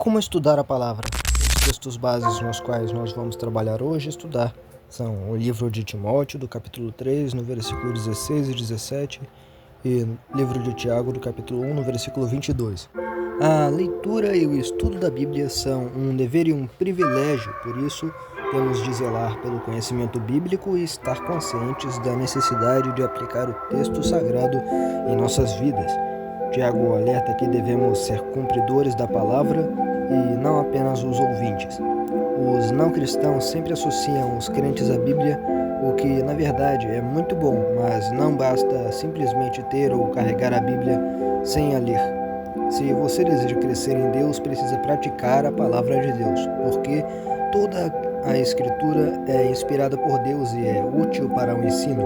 Como estudar a palavra? Os textos bases nos quais nós vamos trabalhar hoje estudar são o livro de Timóteo, do capítulo 3, no versículo 16 e 17, e o livro de Tiago, do capítulo 1, no versículo 22. A leitura e o estudo da Bíblia são um dever e um privilégio, por isso temos de zelar pelo conhecimento bíblico e estar conscientes da necessidade de aplicar o texto sagrado em nossas vidas. Tiago alerta que devemos ser cumpridores da palavra e não apenas os ouvintes. Os não cristãos sempre associam os crentes à Bíblia, o que na verdade é muito bom, mas não basta simplesmente ter ou carregar a Bíblia sem a ler. Se você deseja crescer em Deus, precisa praticar a palavra de Deus, porque toda a Escritura é inspirada por Deus e é útil para o ensino,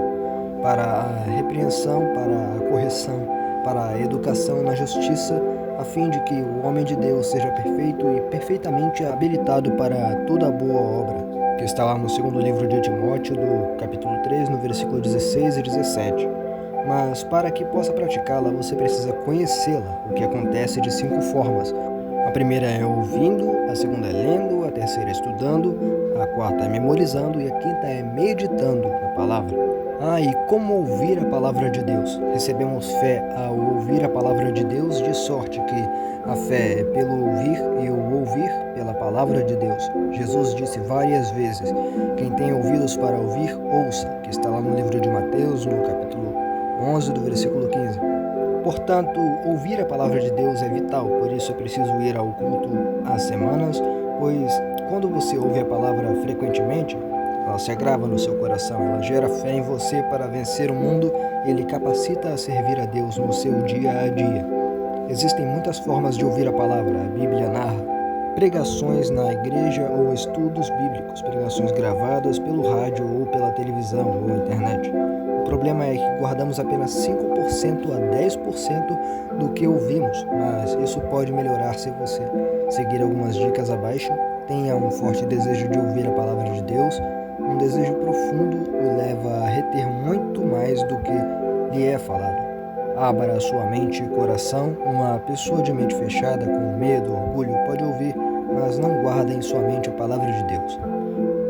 para a repreensão, para a correção, para a educação na justiça, a fim de que o homem de Deus seja perfeito e perfeitamente habilitado para toda boa obra, que está lá no segundo livro de Timóteo, do capítulo 3, no versículo 16 e 17. Mas para que possa praticá-la, você precisa conhecê-la, o que acontece de 5 formas. A primeira é ouvindo, a segunda é lendo, a terceira é estudando, a quarta é memorizando e a quinta é meditando a palavra. E como ouvir a palavra de Deus? Recebemos fé ao ouvir a palavra de Deus, de sorte que a fé é pelo ouvir e o ouvir pela palavra de Deus. Jesus disse várias vezes: quem tem ouvidos para ouvir, ouça, que está lá no livro de Mateus, no capítulo 11, do versículo 15. Portanto, ouvir a palavra de Deus é vital, por isso é preciso ir ao culto às semanas, pois quando você ouve a palavra frequentemente, ela se agrava no seu coração, ela gera fé em você para vencer o mundo e lhe capacita a servir a Deus no seu dia a dia. Existem muitas formas de ouvir a palavra. A Bíblia narra pregações na igreja ou estudos bíblicos, pregações gravadas pelo rádio ou pela televisão ou internet. O problema é que guardamos apenas 5% a 10% do que ouvimos, mas isso pode melhorar se você seguir algumas dicas abaixo. Tenha um forte desejo de ouvir a palavra de Deus. Um desejo profundo o leva a reter muito mais do que lhe é falado. Abra a sua mente e coração. Uma pessoa de mente fechada, com medo, orgulho, pode ouvir, mas não guarda em sua mente a palavra de Deus.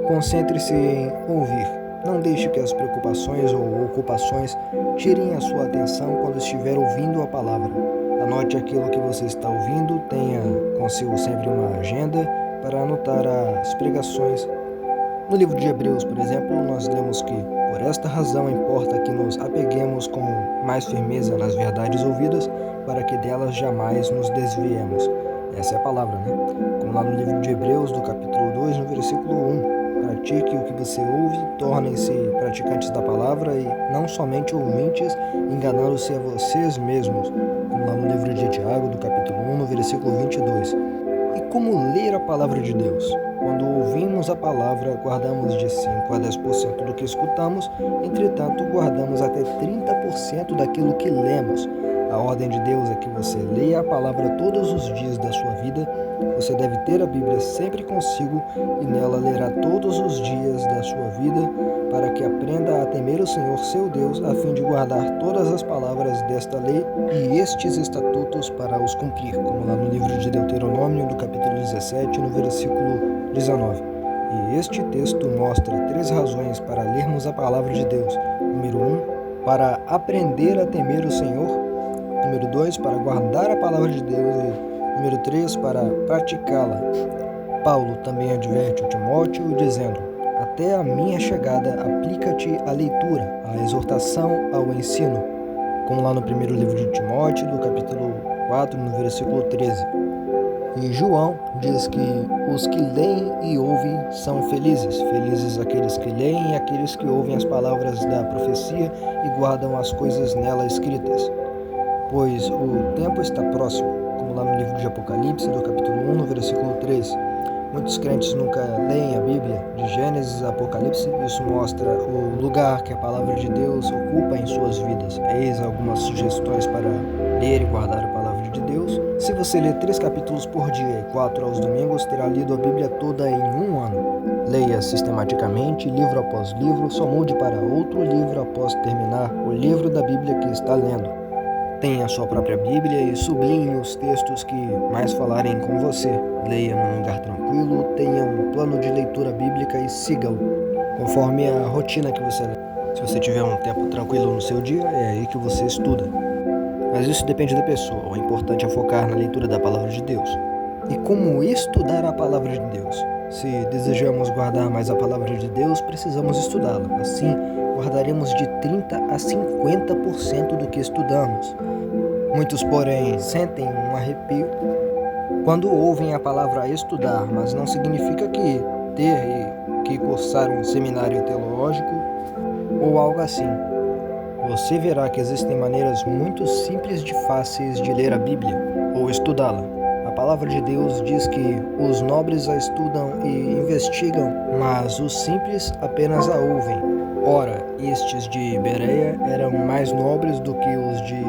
Concentre-se em ouvir. Não deixe que as preocupações ou ocupações tirem a sua atenção quando estiver ouvindo a palavra. Anote aquilo que você está ouvindo, tenha consigo sempre uma agenda para anotar as pregações. No livro de Hebreus, por exemplo, nós lemos que, por esta razão, importa que nos apeguemos com mais firmeza nas verdades ouvidas, para que delas jamais nos desviemos. Essa é a palavra, né? Como lá no livro de Hebreus, do capítulo 2, no versículo 1. Pratique o que você ouve, tornem-se praticantes da palavra e não somente ouvintes, enganando-se a vocês mesmos. Como lá no livro de Tiago, do capítulo 1, no versículo 22. E como ler a palavra de Deus? Quando ouvimos a palavra, guardamos de 5 a 10% do que escutamos, entretanto, guardamos até 30% daquilo que lemos. A ordem de Deus é que você leia a palavra todos os dias da sua vida. Você deve ter a Bíblia sempre consigo e nela lerá todos os dias da sua vida, para que aprenda a temer o Senhor seu Deus, a fim de guardar todas as palavras desta lei e estes estatutos para os cumprir, como lá no livro de Deuteronômio, do capítulo 17, no versículo 19. E este texto mostra 3 razões para lermos a palavra de Deus. Número 1, para aprender a temer o Senhor. Número 2, para guardar a palavra de Deus. E número 3, para praticá-la. Paulo também adverte o Timóteo dizendo: até a minha chegada aplica-te à leitura, à exortação, ao ensino. Como lá no primeiro livro de Timóteo, do capítulo 4, no versículo 13. E João diz que os que leem e ouvem são felizes. Felizes aqueles que leem e aqueles que ouvem as palavras da profecia e guardam as coisas nela escritas. Pois o tempo está próximo, como lá no livro de Apocalipse, do capítulo 1, no versículo 3. Muitos crentes nunca leem a Bíblia, de Gênesis a Apocalipse. Isso mostra o lugar que a palavra de Deus ocupa em suas vidas. Eis algumas sugestões para ler e guardar a palavra de Deus. Se você ler 3 capítulos por dia e 4 aos domingos, terá lido a Bíblia toda em um ano. Leia sistematicamente, livro após livro, só mude para outro livro após terminar o livro da Bíblia que está lendo. Tenha a sua própria Bíblia e sublinhe os textos que mais falarem com você. Leia num lugar tranquilo, tenha um plano de leitura bíblica e siga-o, conforme a rotina que você lê. Se você tiver um tempo tranquilo no seu dia, é aí que você estuda. Mas isso depende da pessoa, o importante é focar na leitura da Palavra de Deus. E como estudar a Palavra de Deus? Se desejamos guardar mais a Palavra de Deus, precisamos estudá-la. Assim, guardaremos de 30 a 50% do que estudamos. Muitos, porém, sentem um arrepio quando ouvem a palavra estudar, mas não significa que ter que cursar um seminário teológico ou algo assim. Você verá que existem maneiras muito simples e fáceis de ler a Bíblia ou estudá-la. A palavra de Deus diz que os nobres a estudam e investigam, mas os simples apenas a ouvem. Ora, estes de Bereia eram mais nobres do que os de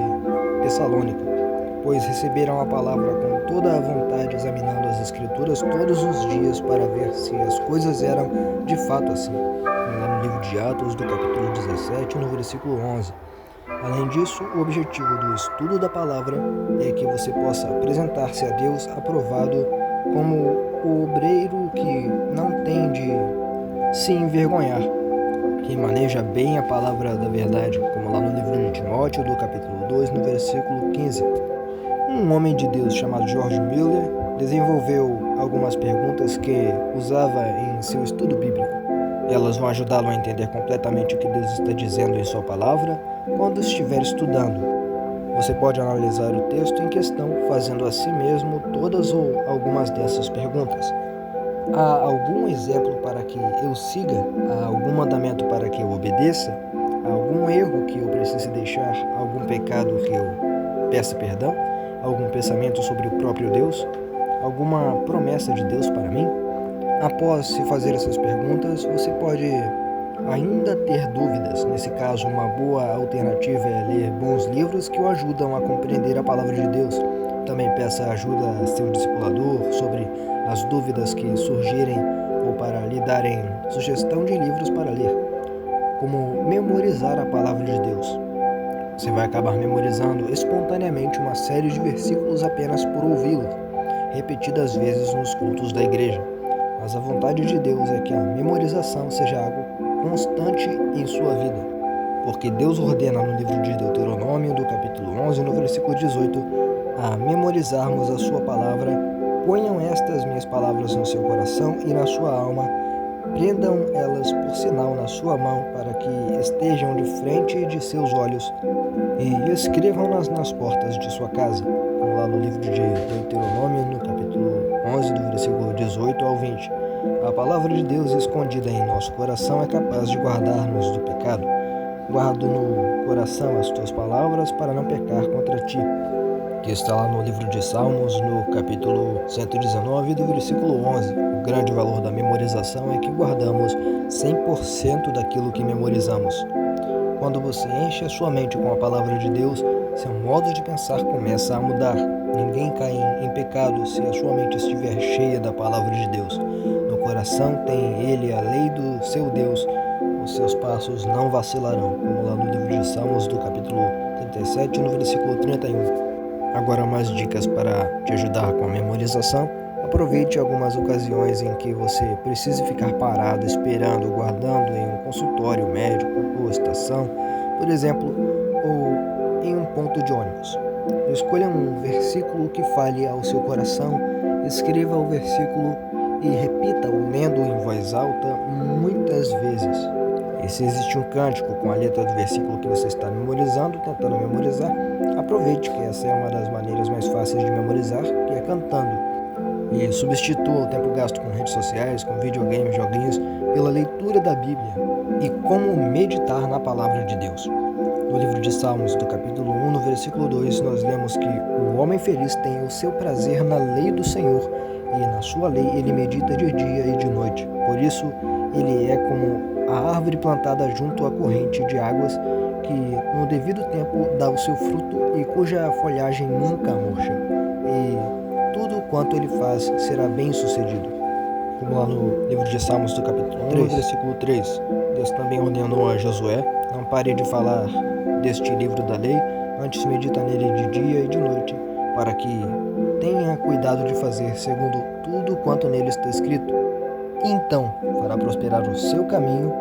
Tessalônica, pois receberam a palavra com toda a vontade, examinando as Escrituras todos os dias para ver se as coisas eram de fato assim. Lá no livro de Atos, do capítulo 17, no versículo 11. Além disso, o objetivo do estudo da palavra é que você possa apresentar-se a Deus aprovado como o obreiro que não tem de se envergonhar, que maneja bem a palavra da verdade, como lá no livro de Timóteo, do capítulo 2, no versículo 15. Um homem de Deus chamado George Miller desenvolveu algumas perguntas que usava em seu estudo bíblico. Elas vão ajudá-lo a entender completamente o que Deus está dizendo em sua palavra quando estiver estudando. Você pode analisar o texto em questão, fazendo a si mesmo todas ou algumas dessas perguntas. Há algum exemplo para que eu siga? Há algum mandamento para que eu obedeça? Há algum erro que eu precise deixar? Algum pecado que eu peça perdão? Algum pensamento sobre o próprio Deus? Alguma promessa de Deus para mim? Após se fazer essas perguntas, você pode ainda ter dúvidas. Nesse caso, uma boa alternativa é ler bons livros que o ajudam a compreender a palavra de Deus. Também peça ajuda a seu discipulador sobre as dúvidas que surgirem ou para lhe darem sugestão de livros para ler. Como memorizar a palavra de Deus. Você vai acabar memorizando espontaneamente uma série de versículos apenas por ouvi-los, repetidas vezes nos cultos da igreja. Mas a vontade de Deus é que a memorização seja algo constante em sua vida, porque Deus ordena no livro de Deuteronômio, do capítulo 11, no versículo 18, a memorizarmos a sua palavra. Ponham estas minhas palavras no seu coração e na sua alma, prendam elas por sinal na sua mão, para que estejam de frente de seus olhos, e escrevam-nas nas portas de sua casa, como lá no livro de Deuteronômio, no capítulo 11, do versículo 18 ao 20. A palavra de Deus escondida em nosso coração é capaz de guardar-nos do pecado. Guardo no coração as tuas palavras para não pecar contra ti, que está lá no livro de Salmos, no capítulo 119, do versículo 11. O grande valor da memorização é que guardamos 100% daquilo que memorizamos. Quando você enche a sua mente com a palavra de Deus, seu modo de pensar começa a mudar. Ninguém cai em pecado se a sua mente estiver cheia da palavra de Deus. No coração tem ele a lei do seu Deus. Os seus passos não vacilarão, como lá no livro de Salmos, do capítulo 37, no versículo 31. Agora, mais dicas para te ajudar com a memorização. Aproveite algumas ocasiões em que você precise ficar parado, esperando, guardando em um consultório médico ou estação, por exemplo, ou em um ponto de ônibus. Escolha um versículo que fale ao seu coração, escreva o versículo e repita-o lendo em voz alta muitas vezes. E se existe um cântico com a letra do versículo que você está memorizando, tentando memorizar, aproveite que essa é uma das maneiras mais fáceis de memorizar, que é cantando. E substitua o tempo gasto com redes sociais, com videogames, joguinhos, pela leitura da Bíblia e como meditar na palavra de Deus. No livro de Salmos, do capítulo 1, no versículo 2, nós lemos que o homem feliz tem o seu prazer na lei do Senhor, e na sua lei ele medita de dia e de noite. Por isso, ele é como a árvore plantada junto à corrente de águas, que no devido tempo dá o seu fruto e cuja folhagem nunca murcha. E tudo quanto ele faz será bem sucedido. Como lá no livro de Salmos, do capítulo 3, versículo 3, Deus também ordenou a Josué: não pare de falar deste livro da lei, Antes medita nele de dia e de noite, para que tenha cuidado de fazer segundo tudo quanto nele está escrito. Então fará prosperar o seu caminho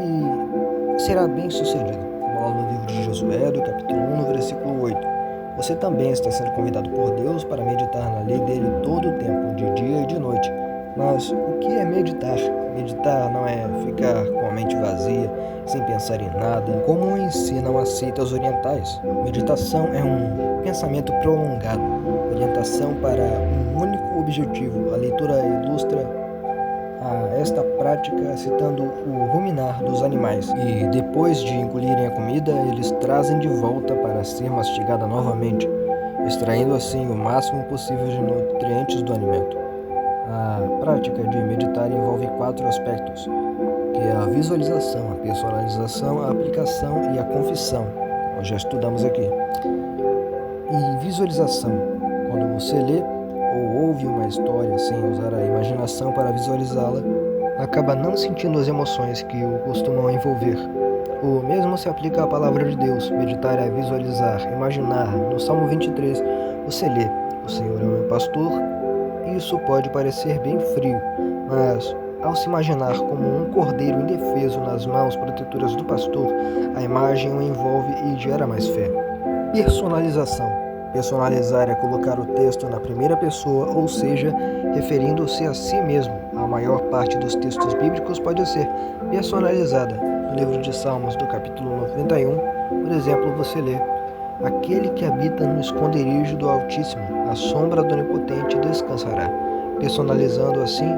e será bem sucedido. Como lá no livro de Josué, do capítulo 1, no versículo 8. Você também está sendo convidado por Deus para meditar na lei dele todo o tempo, de dia e de noite. Mas o que é meditar? Meditar não é ficar com a mente vazia, sem pensar em nada, como ensinam as seitas orientais. Meditação é um pensamento prolongado, orientação para um único objetivo. A leitura ilustra esta prática citando o ruminar dos animais, e depois de engolirem a comida, eles trazem de volta para ser mastigada novamente, extraindo assim o máximo possível de nutrientes do alimento. A prática de meditar envolve 4 aspectos, que é a visualização, a personalização, a aplicação e a confissão. Nós já estudamos aqui. E visualização, quando você lê ou ouve uma história sem usar a imaginação para visualizá-la, acaba não sentindo as emoções que o costumam envolver. O mesmo se aplica à palavra de Deus. Meditar é visualizar, imaginar. No Salmo 23, você lê: "O Senhor é o meu pastor." Isso pode parecer bem frio, mas ao se imaginar como um cordeiro indefeso nas mãos protetoras do pastor, a imagem o envolve e gera mais fé. Personalização. Personalizar é colocar o texto na primeira pessoa, ou seja, referindo-se a si mesmo. A maior parte dos textos bíblicos pode ser personalizada. No livro de Salmos, do capítulo 91, por exemplo, você lê: "Aquele que habita no esconderijo do Altíssimo, à sombra do Onipotente descansará." Personalizando assim,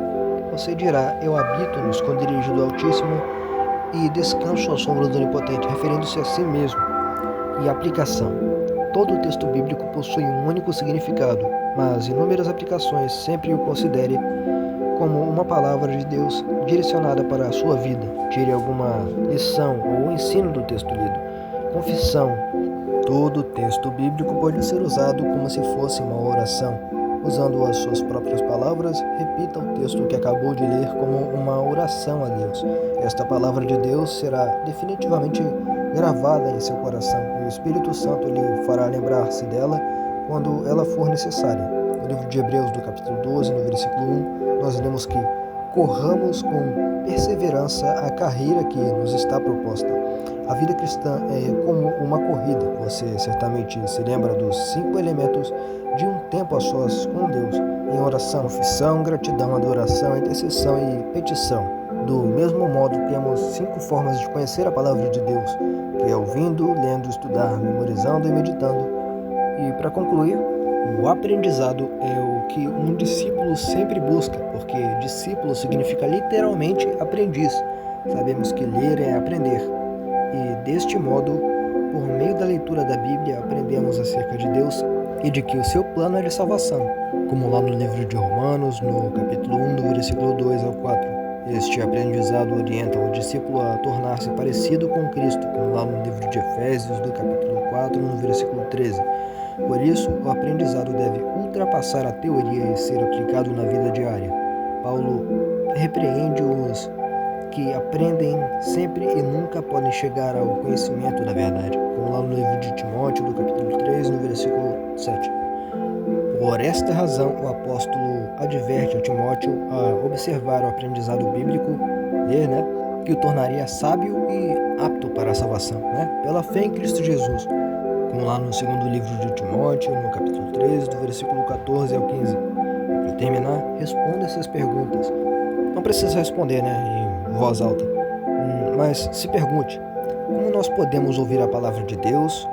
você dirá: "Eu habito no esconderijo do Altíssimo e descanso à sombra do Onipotente", referindo-se a si mesmo. E aplicação. Todo o texto bíblico possui um único significado, mas inúmeras aplicações. Sempre o considere como uma palavra de Deus direcionada para a sua vida. Tire alguma lição ou ensino do texto lido. Confissão. Todo texto bíblico pode ser usado como se fosse uma oração. Usando as suas próprias palavras, repita o texto que acabou de ler como uma oração a Deus. Esta palavra de Deus será definitivamente gravada em seu coração, e o Espírito Santo lhe fará lembrar-se dela quando ela for necessária. No livro de Hebreus, do capítulo 12, no versículo 1, nós lemos que corramos com perseverança a carreira que nos está proposta. A vida cristã é como uma corrida. Você certamente se lembra dos 5 elementos de um tempo a sós com Deus, em oração, confissão, gratidão, adoração, intercessão e petição. Do mesmo modo, temos 5 formas de conhecer a palavra de Deus, que é ouvindo, lendo, estudar, memorizando e meditando. E para concluir, o aprendizado é o que um discípulo sempre busca, porque discípulo significa literalmente aprendiz. Sabemos que ler é aprender. E deste modo, por meio da leitura da Bíblia, aprendemos acerca de Deus e de que o seu plano é de salvação, como lá no livro de Romanos, no capítulo 1, do versículo 2 ao 4. Este aprendizado orienta o discípulo a tornar-se parecido com Cristo, como lá no livro de Efésios, do capítulo 4, no versículo 13. Por isso, o aprendizado deve ultrapassar a teoria e ser aplicado na vida diária. Paulo repreende os que aprendem sempre e nunca podem chegar ao conhecimento da verdade, como lá no livro de Timóteo, do capítulo 3, no versículo 7. Por esta razão, o apóstolo adverte a Timóteo a observar o aprendizado bíblico, ler, que o tornaria sábio e apto para a salvação, pela fé em Cristo Jesus, como lá no segundo livro de Timóteo, no capítulo 3, do versículo 14 ao 15. E para terminar, responda essas perguntas. Não precisa responder, em voz alta, mas se pergunte: como nós podemos ouvir a palavra de Deus?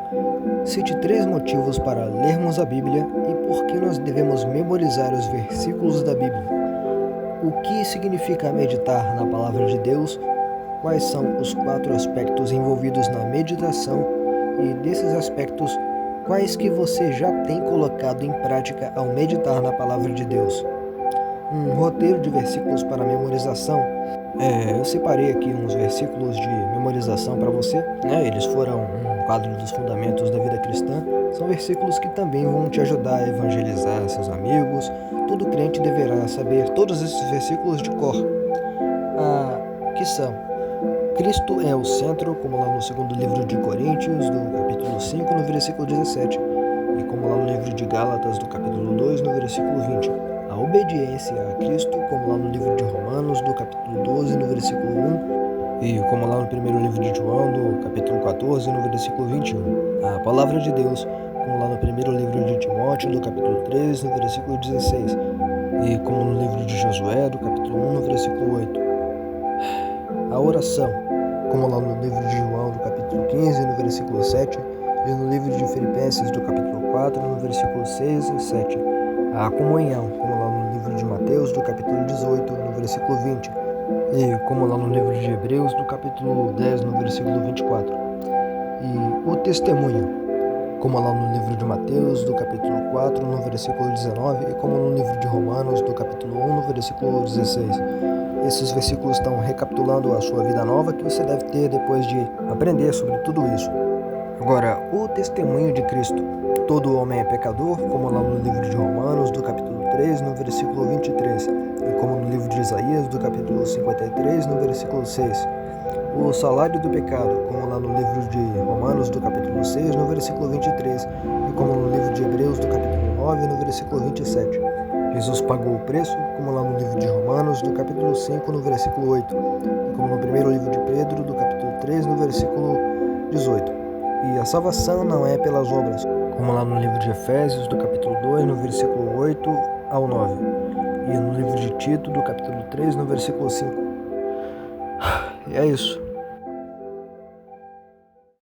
Cite 3 motivos para lermos a Bíblia e por que nós devemos memorizar os versículos da Bíblia. O que significa meditar na palavra de Deus? Quais são os 4 aspectos envolvidos na meditação? E desses aspectos, quais que você já tem colocado em prática ao meditar na palavra de Deus? Um roteiro de versículos para memorização. Eu separei aqui uns versículos de memorização para você, Eles foram um quadro dos fundamentos da vida cristã. São versículos que também vão te ajudar a evangelizar seus amigos. Todo crente deverá saber todos esses versículos de cor. Que são: Cristo é o centro, como lá no segundo livro de Coríntios, do capítulo 5, no versículo 17, e como lá no livro de Gálatas, do capítulo 2, no versículo 20. A obediência a Cristo, como lá no livro de Romanos, do capítulo 12, no versículo 1, e como lá no primeiro livro de João, do capítulo 14, no versículo 21. A palavra de Deus, como lá no primeiro livro de Timóteo, do capítulo 3, no versículo 16, e como no livro de Josué, do capítulo 1, no versículo 8. A oração, como lá no livro de João, do capítulo 15, no versículo 7, e no livro de Filipenses, do capítulo 4, no versículo 6 e 7. A comunhão, como lá no livro de Mateus, do capítulo 18, no versículo 20, e como lá no livro de Hebreus, do capítulo 10, no versículo 24. E o testemunho, como lá no livro de Mateus, do capítulo 4, no versículo 19, e como no livro de Romanos, do capítulo 1, no versículo 16. Esses versículos estão recapitulando a sua vida nova que você deve ter depois de aprender sobre tudo isso. Agora, o testemunho de Cristo. Todo homem é pecador, como lá no livro de Romanos, do capítulo 3, no versículo 23, e como no livro de Isaías, do capítulo 53, no versículo 6. O salário do pecado, como lá no livro de Romanos, do capítulo 6, no versículo 23, e como no livro de Hebreus, do capítulo 9, no versículo 27. Jesus pagou o preço, como lá no livro de Romanos, do capítulo 5, no versículo 8, e como no primeiro livro de Pedro, do capítulo 3, no versículo 18. E a salvação não é pelas obras, como lá no livro de Efésios, do capítulo 2, no versículo 8 ao 9, e no livro de Tito, do capítulo 3, no versículo 5. E é isso.